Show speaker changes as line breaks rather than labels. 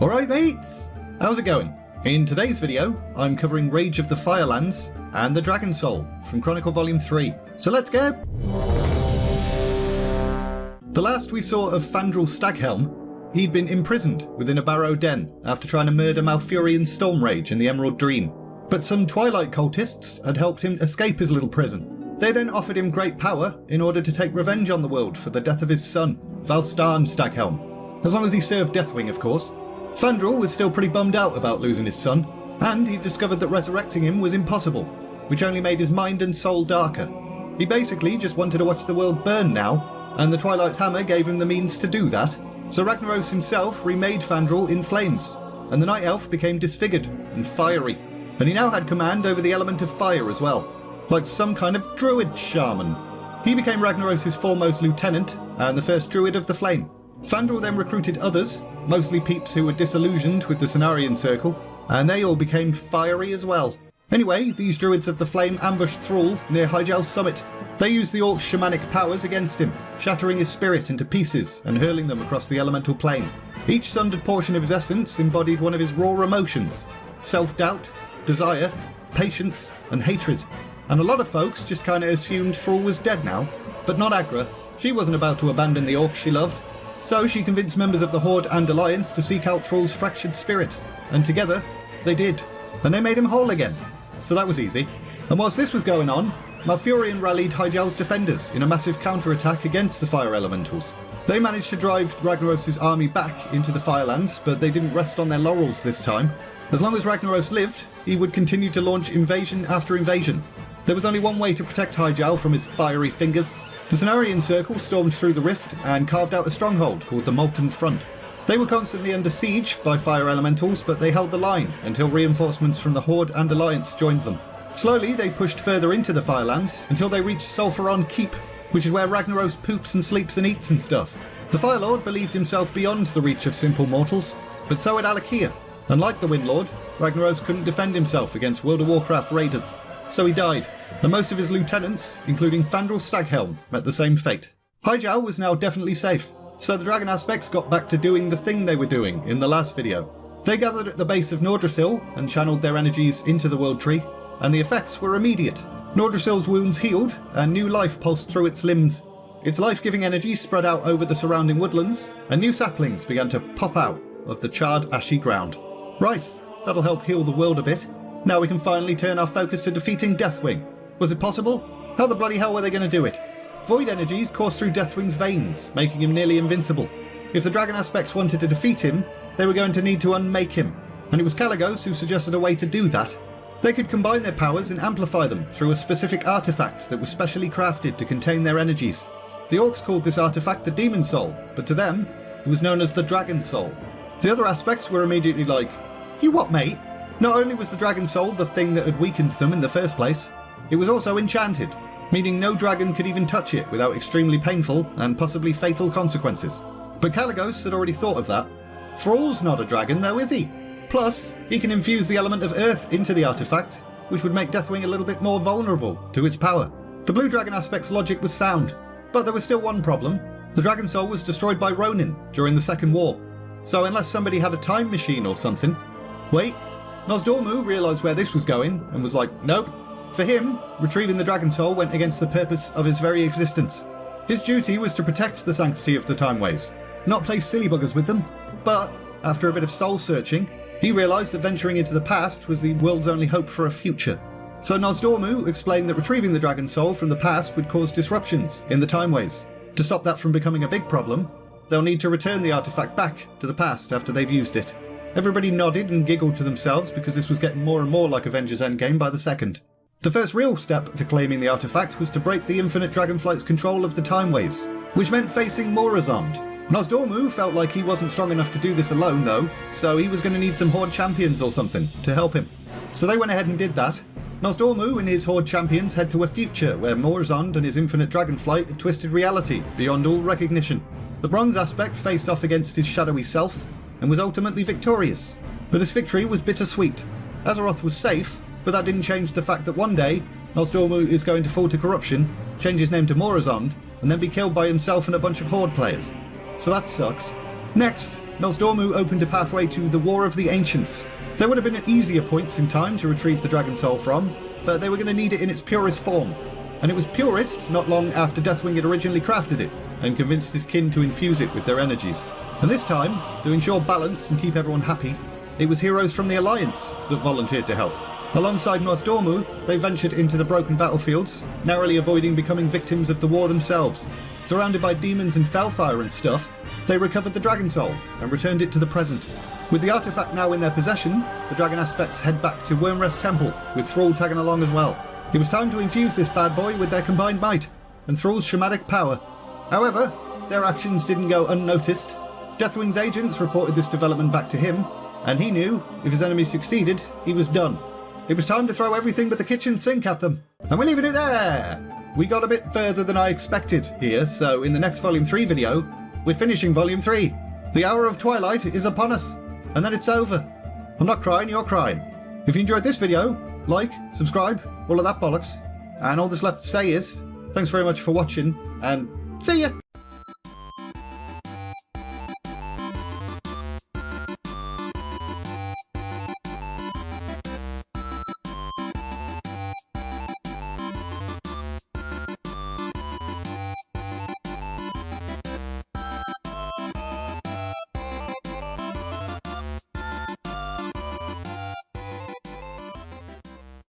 Alright mates, how's it going? In today's video, I'm covering Rage of the Firelands and the Dragon Soul from Chronicle Volume 3. So let's go! The last we saw of Fandral Staghelm, he'd been imprisoned within a barrow den after trying to murder Malfurion Stormrage in the Emerald Dream. But some Twilight cultists had helped him escape his little prison. They then offered him great power in order to take revenge on the world for the death of his son, Valstarn Staghelm. As long as he served Deathwing, of course. Fandral was still pretty bummed out about losing his son, and he'd discovered that resurrecting him was impossible, which only made his mind and soul darker. He basically just wanted to watch the world burn now, and the Twilight's hammer gave him the means to do that. So Ragnaros himself remade Fandral in flames, and the Night Elf became disfigured and fiery, and he now had command over the element of fire as well, like some kind of Druid shaman. He became Ragnaros' foremost lieutenant, and the first Druid of the Flame. Fandral then recruited others, mostly peeps who were disillusioned with the Cenarian Circle, and they all became fiery as well. Anyway, these Druids of the Flame ambushed Thrall near Hyjal's summit. They used the Orc's shamanic powers against him, shattering his spirit into pieces and hurling them across the elemental plane. Each sundered portion of his essence embodied one of his raw emotions: self-doubt, desire, patience, and hatred. And a lot of folks just kinda assumed Thrall was dead now, but not Agra. She wasn't about to abandon the Orcs she loved. So she convinced members of the Horde and Alliance to seek out Thrall's fractured spirit, and together, they did. And they made him whole again. So that was easy. And whilst this was going on, Malfurion rallied Hyjal's defenders in a massive counterattack against the Fire Elementals. They managed to drive Ragnaros' army back into the Firelands, but they didn't rest on their laurels this time. As long as Ragnaros lived, he would continue to launch invasion after invasion. There was only one way to protect Hyjal from his fiery fingers. The Cenarian Circle stormed through the rift and carved out a stronghold called the Molten Front. They were constantly under siege by fire elementals, but they held the line until reinforcements from the Horde and Alliance joined them. Slowly they pushed further into the Firelands until they reached Sulfuron Keep, which is where Ragnaros poops and sleeps and eats and stuff. The Firelord believed himself beyond the reach of simple mortals, but so had Alakia. And like the Windlord, Ragnaros couldn't defend himself against World of Warcraft raiders. So he died, and most of his lieutenants, including Fandral Staghelm, met the same fate. Hyjal was now definitely safe, so the Dragon Aspects got back to doing the thing they were doing in the last video. They gathered at the base of Nordrassil and channeled their energies into the World Tree, and the effects were immediate. Nordrassil's wounds healed, and new life pulsed through its limbs. Its life-giving energy spread out over the surrounding woodlands, and new saplings began to pop out of the charred, ashy ground. Right, that'll help heal the world a bit. Now we can finally turn our focus to defeating Deathwing. Was it possible? How the bloody hell were they going to do it? Void energies coursed through Deathwing's veins, making him nearly invincible. If the Dragon Aspects wanted to defeat him, they were going to need to unmake him, and it was Kalagos who suggested a way to do that. They could combine their powers and amplify them through a specific artifact that was specially crafted to contain their energies. The Orcs called this artifact the Demon Soul, but to them, it was known as the Dragon Soul. The other aspects were immediately like, "You what, mate?" Not only was the Dragon Soul the thing that had weakened them in the first place, it was also enchanted, meaning no dragon could even touch it without extremely painful and possibly fatal consequences. But Kalagos had already thought of that. Thrall's not a dragon though, is he? Plus, he can infuse the element of Earth into the artifact, which would make Deathwing a little bit more vulnerable to its power. The Blue Dragon Aspect's logic was sound, but there was still one problem. The Dragon Soul was destroyed by Ronin during the Second War, so unless somebody had a time machine or something... Wait. Nosdormu realised where this was going and was like, nope. For him, retrieving the Dragon Soul went against the purpose of his very existence. His duty was to protect the sanctity of the Timeways, not play silly buggers with them. But, after a bit of soul searching, he realised that venturing into the past was the world's only hope for a future. So Nosdormu explained that retrieving the Dragon Soul from the past would cause disruptions in the Timeways. To stop that from becoming a big problem, they'll need to return the artifact back to the past after they've used it. Everybody nodded and giggled to themselves because this was getting more and more like Avengers Endgame by the second. The first real step to claiming the artifact was to break the Infinite Dragonflight's control of the Timeways, which meant facing Morazond. Nosdormu felt like he wasn't strong enough to do this alone though, so he was going to need some Horde champions or something to help him. So they went ahead and did that. Nosdormu and his Horde champions head to a future where Morazond and his Infinite Dragonflight had twisted reality beyond all recognition. The Bronze Aspect faced off against his shadowy self, and was ultimately victorious. But his victory was bittersweet. Azeroth was safe, but that didn't change the fact that one day, Nosdormu is going to fall to corruption, change his name to Morazond, and then be killed by himself and a bunch of Horde players. So that sucks. Next, Nosdormu opened a pathway to the War of the Ancients. There would have been easier points in time to retrieve the Dragon Soul from, but they were going to need it in its purest form. And it was purest not long after Deathwing had originally crafted it, and convinced his kin to infuse it with their energies. And this time, to ensure balance and keep everyone happy, it was heroes from the Alliance that volunteered to help. Alongside Nosdormu, they ventured into the broken battlefields, narrowly avoiding becoming victims of the war themselves. Surrounded by demons and Felfire and stuff, they recovered the Dragon Soul and returned it to the present. With the artifact now in their possession, the Dragon Aspects head back to Wyrmrest Temple, with Thrall tagging along as well. It was time to infuse this bad boy with their combined might, and Thrall's shamanic power. However, their actions didn't go unnoticed. Deathwing's agents reported this development back to him, and he knew if his enemy succeeded, he was done. It was time to throw everything but the kitchen sink at them. And we're leaving it there! We got a bit further than I expected here, so in the next Volume 3 video, we're finishing Volume 3. The hour of twilight is upon us, and then it's over. I'm not crying, you're crying. If you enjoyed this video, like, subscribe, all of that bollocks. And all that's left to say is, thanks very much for watching, and see ya!